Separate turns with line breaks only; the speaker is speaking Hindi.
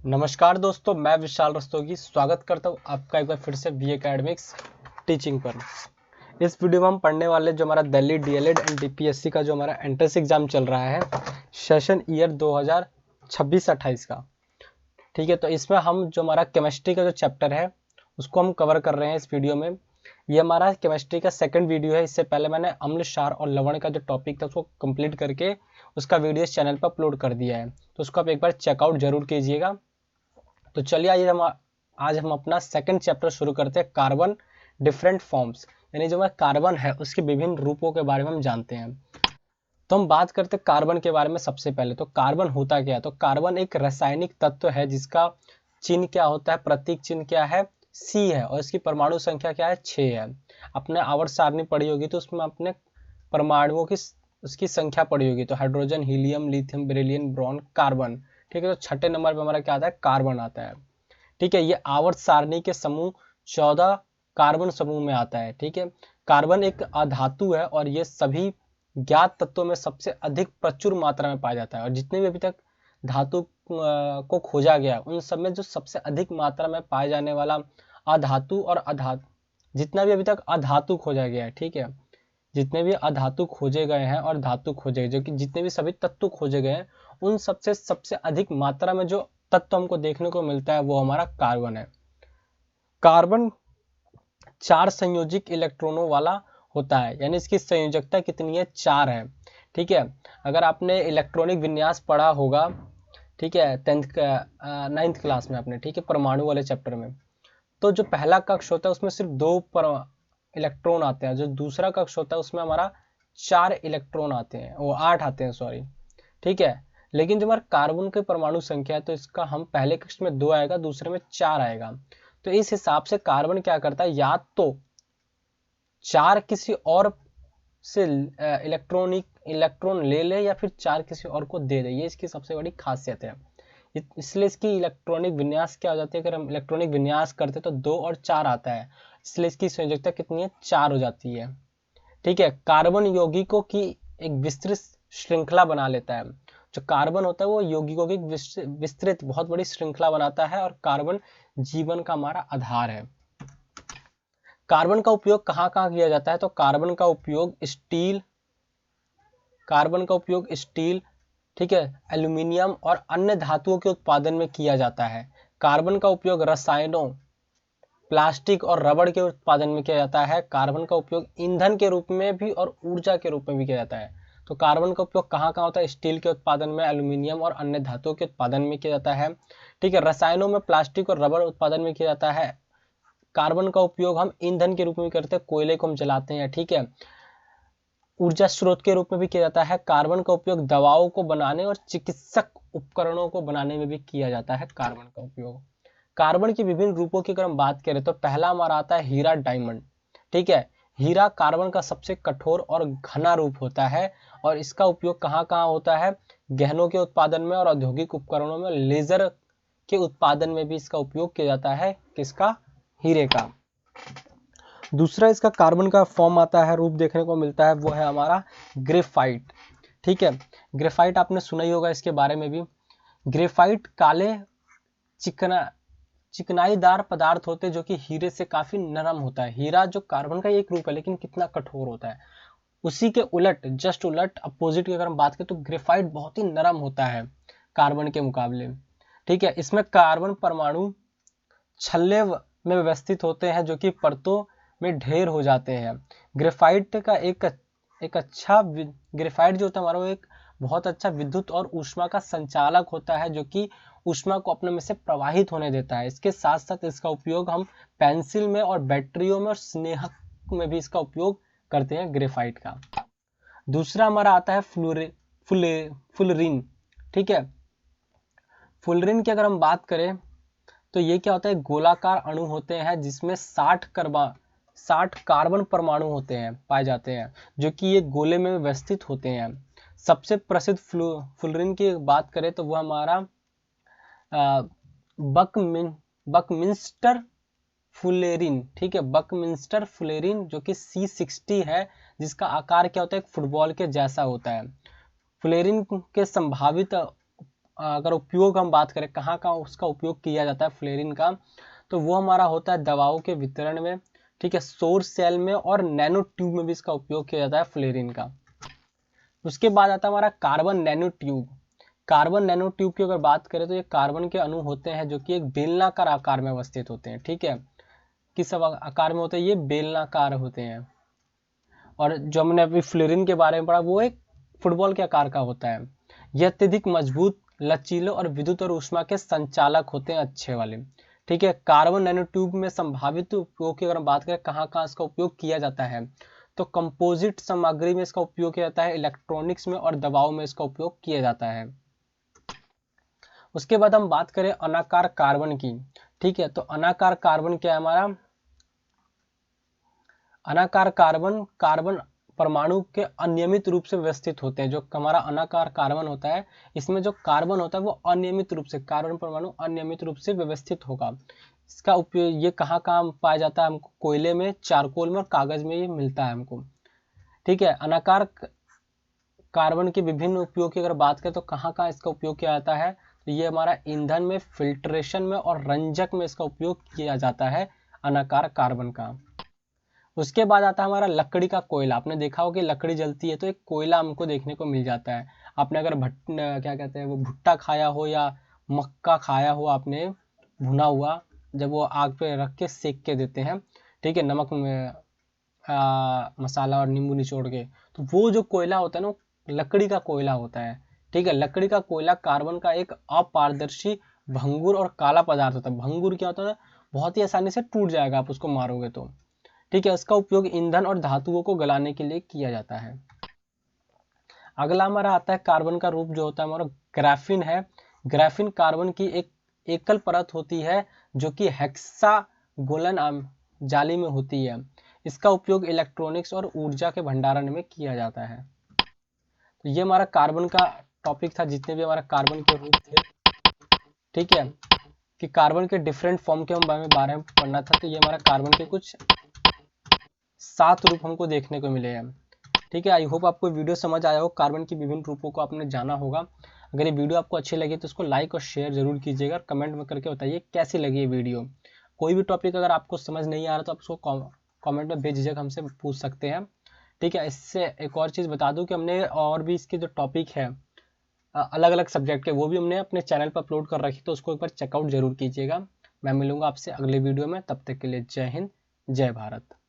नमस्कार दोस्तों, मैं विशाल रस्तोगी स्वागत करता हूँ आपका एक बार फिर से बी एकेडमिक्स टीचिंग पर। इस वीडियो में हम पढ़ने वाले जो हमारा दिल्ली डीएलएड एंड डीपीएससी का जो हमारा एंट्रेंस एग्जाम चल रहा है सेशन ईयर 2026-28 का। ठीक है, तो इसमें हम जो हमारा केमिस्ट्री का जो चैप्टर है उसको हम कवर कर रहे हैं इस वीडियो में। ये हमारा केमिस्ट्री का सेकंड वीडियो है। इससे पहले मैंने अम्ल, क्षार और लवण का जो टॉपिक था उसको कंप्लीट करके उसका वीडियो इस चैनल पर अपलोड कर दिया है, तो उसको आप एक बार चेकआउट जरूर कीजिएगा। तो चलिए आज हम अपना सेकंड चैप्टर शुरू करते हैं, कार्बन डिफरेंट फॉर्म्स, यानी जो कार्बन है उसके विभिन्न रूपों के बारे में हम जानते हैं। तो हम बात करते हैं कार्बन के बारे में। सबसे पहले तो कार्बन होता क्या है? तो कार्बन एक रासायनिक तत्व है जिसका चिन्ह क्या होता है, प्रतीक चिन्ह क्या है, सी है, और इसकी परमाणु संख्या क्या है, 6 है। आपने आवर्त सारणी पढ़ी होगी तो उसमें अपने परमाणुओं की उसकी संख्या पढ़ी होगी, तो hydrogen, helium, lithium, beryllium, boron, carbon. ठीक है, तो छठे नंबर पे हमारा क्या आता है, कार्बन आता है। ठीक है, ये आवर्त सारणी के समूह 14 कार्बन समूह में आता है। ठीक है, कार्बन एक अधातु है और ये सभी ज्ञात तत्वों में सबसे अधिक प्रचुर मात्रा में पाया जाता है। और जितने भी अभी तक धातु को खोजा गया उन सब में जो सबसे अधिक मात्रा में पाए जाने वाला अधातु और अधातु, जितना भी अभी तक अधातु खोजा गया है, ठीक है, जितने भी अधातु खोजे गए हैं और धातु खोजे गए, जो कि जितने भी सभी तत्व खोजे गए हैं उन सबसे सबसे अधिक मात्रा में जो तत्व हमको देखने को मिलता है वो हमारा कार्बन है। कार्बन 4 संयोजिक इलेक्ट्रॉनों वाला होता है, यानी इसकी संयोजकता कितनी है, 4 है। ठीक है, अगर आपने इलेक्ट्रॉनिक विन्यास पढ़ा होगा, ठीक है, 9th क्लास में आपने, ठीक है, परमाणु वाले चैप्टर में, तो जो पहला कक्ष होता है उसमें सिर्फ 2 इलेक्ट्रॉन आते हैं। जो दूसरा कक्ष होता है उसमें हमारा 4 इलेक्ट्रॉन आते हैं, वो 8 आते हैं, सॉरी। ठीक है, लेकिन जो हमारा कार्बन की परमाणु संख्या है तो इसका हम पहले कक्ष में 2 आएगा, दूसरे में 4 आएगा। तो इस हिसाब से कार्बन क्या करता है, या तो 4 किसी और से इलेक्ट्रॉन ले ले या फिर 4 किसी और को दे दे। ये इसकी सबसे बड़ी खासियत है। इसलिए इसकी इलेक्ट्रॉनिक विन्यास क्या हो जाती है, अगर हम इलेक्ट्रॉनिक विन्यास करते तो 2 और 4 आता है, इसलिए इसकी संयोजकता कितनी है, 4 हो जाती है। ठीक है, कार्बन यौगिकों की एक विस्तृत श्रृंखला बना लेता है। जो कार्बन होता है वो यौगिकों की विस्तृत बहुत बड़ी श्रृंखला बनाता है, और कार्बन जीवन का हमारा आधार है। कार्बन का उपयोग कहाँ कहाँ किया जाता है? तो कार्बन का उपयोग स्टील, ठीक है, एल्यूमिनियम और अन्य धातुओं के उत्पादन में किया जाता है। कार्बन का उपयोग रसायनों, प्लास्टिक और रबड़ के उत्पादन में किया जाता है। कार्बन का उपयोग ईंधन के रूप में भी और ऊर्जा के रूप में भी किया जाता है। तो कार्बन का उपयोग कहाँ कहाँ होता है? स्टील के उत्पादन में, एल्यूमिनियम और अन्य धातुओं के उत्पादन में किया जाता है। ठीक है, रसायनों में प्लास्टिक और रबड़ उत्पादन में किया जाता है। कार्बन का उपयोग हम ईंधन के रूप में करते हैं, कोयले को हम जलाते हैं। ठीक है, ऊर्जा स्रोत के रूप में भी किया जाता है। कार्बन का उपयोग दवाओं को बनाने और चिकित्सक उपकरणों को बनाने में भी किया जाता है कार्बन का उपयोग। कार्बन के विभिन्न रूपों की अगर हम बात करें तो पहला हमारा आता है हीरा, डायमंड। ठीक है, हीरा कार्बन का सबसे कठोर और घना रूप होता है, और इसका उपयोग कहाँ कहाँ होता है, गहनों के उत्पादन में और औद्योगिक उपकरणों में, लेजर के उत्पादन में भी इसका उपयोग किया जाता है। किसका? हीरे का। दूसरा इसका कार्बन का फॉर्म आता है, रूप देखने को मिलता है, वो है हमारा ग्रेफाइट। ठीक है, ग्रेफाइट आपने सुना ही होगा इसके बारे में भी। ग्रेफाइट काले चिकनाईदार पदार्थ होते हैं जो कि हीरे से काफी नरम होता है। हीरा जो कार्बन का एक रूप है लेकिन कितना कठोर होता है। उसी के उलट, जस्ट उलट, अपोजिट की अगर हम बात करें तो ग्रेफाइट बहुत ही नरम होता है कार्बन के मुकाबले। ठीक है, इसमें कार्बन परमाणु छल्ले में व्यवस्थित होते हैं जो कि परतों में ढेर हो जाते हैं। ग्रेफाइट का ग्रेफाइट जो होता है हमारा, वो एक बहुत अच्छा विद्युत और ऊष्मा का संचालक होता है जो कि ऊष्मा को अपने में से प्रवाहित होने देता है। इसके साथ साथ इसका उपयोग हम पेंसिल में और बैटरियों में और स्नेहक में भी इसका उपयोग करते हैं ग्रेफाइट का। दूसरा हमारा आता है फुलरिन। ठीक है, फुलरिन की अगर हम बात करें तो ये क्या होता है, गोलाकार अणु होते हैं जिसमें 60 कार्बन परमाणु होते हैं, पाए जाते हैं, जो कि ये गोले में व्यवस्थित होते हैं। सबसे प्रसिद्ध फुलरिन की बात करें तो वो हमारा बकमिंस्टर फुलेरिन। ठीक है, बकमिंस्टर फुलेरिन जो कि C60 है, जिसका आकार क्या होता है, एक फुटबॉल के जैसा होता है। फुलेरिन के संभावित अगर उपयोग हम बात करें कहाँ कहाँ उसका उपयोग किया जाता है फ्लोरीन का, तो वो हमारा होता है दवाओं के वितरण में, ठीक है, सौर सेल में और नैनो ट्यूब में भी इसका उपयोग किया जाता है फ्लोरीन का। उसके बाद आता है हमारा carbon nano tube. Carbon nano tube की अगर बात करें तो ये कार्बन के अणु होते हैं जो कि एक बेलनाकार आकार में अवस्थित होते हैं, ठीक है। किस आकार में होते हैं? ये बेलनाकार होते हैं। और जो हमने अभी फ्लोरीन के बारे में पढ़ा वो एक फुटबॉल के आकार का होता है। यह अत्यधिक मजबूत, लचीले और विद्युत और ऊष्मा के संचालक होते हैं, अच्छे वाले, ठीक है। कार्बन नैनो ट्यूब में संभावित उपयोग की अगर हम बात करें कहाँ कहाँ इसका उपयोग किया जाता है, तो कंपोजिट सामग्री में इसका उपयोग किया जाता है, इलेक्ट्रॉनिक्स में और दवाओं में इसका उपयोग किया जाता है। उसके बाद हम बात करें अनाकार कार्बन की, ठीक है। तो अनाकार कार्बन क्या है हमारा? अनाकार कार्बन कार्बन परमाणु के अनियमित रूप से व्यवस्थित होते हैं। जो हमारा अनाकार कार्बन होता है इसमें जो कार्बन होता है वो अनियमित रूप से, कार्बन परमाणु अनियमित रूप से व्यवस्थित होगा। इसका उपयोग ये कहाँ कहाँ पाया जाता है? हमको कोयले में, चारकोल में और कागज में ये मिलता है हमको, ठीक है। अनाकार कार्बन के विभिन्न उपयोग की अगर बात करें तो कहाँ कहाँ इसका उपयोग किया जाता है? तो ये हमारा ईंधन में, फिल्ट्रेशन में और रंजक में इसका उपयोग किया जाता है अनाकार कार्बन का। उसके बाद आता है हमारा लकड़ी का कोयला। आपने देखा हो कि लकड़ी जलती है तो एक कोयला हमको देखने को मिल जाता है। आपने अगर क्या कहते हैं वो भुट्टा खाया हो या मक्का खाया हो आपने भुना हुआ, जब वो आग पे रख के सेक के देते हैं, ठीक है, नमक में मसाला और नींबू निचोड़ के, तो वो जो कोयला होता है ना लकड़ी का कोयला होता है, ठीक है। लकड़ी का कोयला कार्बन का एक अपारदर्शी, भंगुर और काला पदार्थ होता है। भंगुर क्या होता है? बहुत ही आसानी से टूट जाएगा आप उसको मारोगे तो, ठीक है। इसका उपयोग ईंधन और धातुओं को गलाने के लिए किया जाता है। अगला हमारा आता है कार्बन का रूप जो होता है हमारा ग्राफीन है। ग्राफीन कार्बन की एक एकल परत होती है जो कि हेक्सागोनल जाली में होती है। इसका उपयोग इलेक्ट्रॉनिक्स और ऊर्जा के भंडारण में किया जाता है। तो ये हमारा कार्बन का टॉपिक था, जितने भी हमारा कार्बन के रूप थे, ठीक है, कि कार्बन के डिफरेंट फॉर्म के बारे में पढ़ना था। तो ये हमारा कार्बन के कुछ 7 रूप हमको देखने को मिले हैं, ठीक है। आई होप आपको वीडियो समझ आया हो, कार्बन की विभिन्न रूपों को आपने जाना होगा। अगर ये वीडियो आपको अच्छी लगी तो उसको लाइक और शेयर जरूर कीजिएगा, कमेंट में करके बताइए कैसी लगी ये वीडियो। कोई भी टॉपिक अगर आपको समझ नहीं आ रहा तो आप उसको कमेंट में बेझिझक हमसे पूछ सकते हैं, ठीक है। इससे एक और चीज़ बता दूं कि हमने और भी इसके जो टॉपिक है अलग अलग सब्जेक्ट के, वो भी हमने अपने चैनल पर अपलोड कर रखी, तो उसको एक बार चेकआउट जरूर कीजिएगा। मैं मिलूंगा आपसे अगले वीडियो में, तब तक के लिए जय हिंद, जय भारत।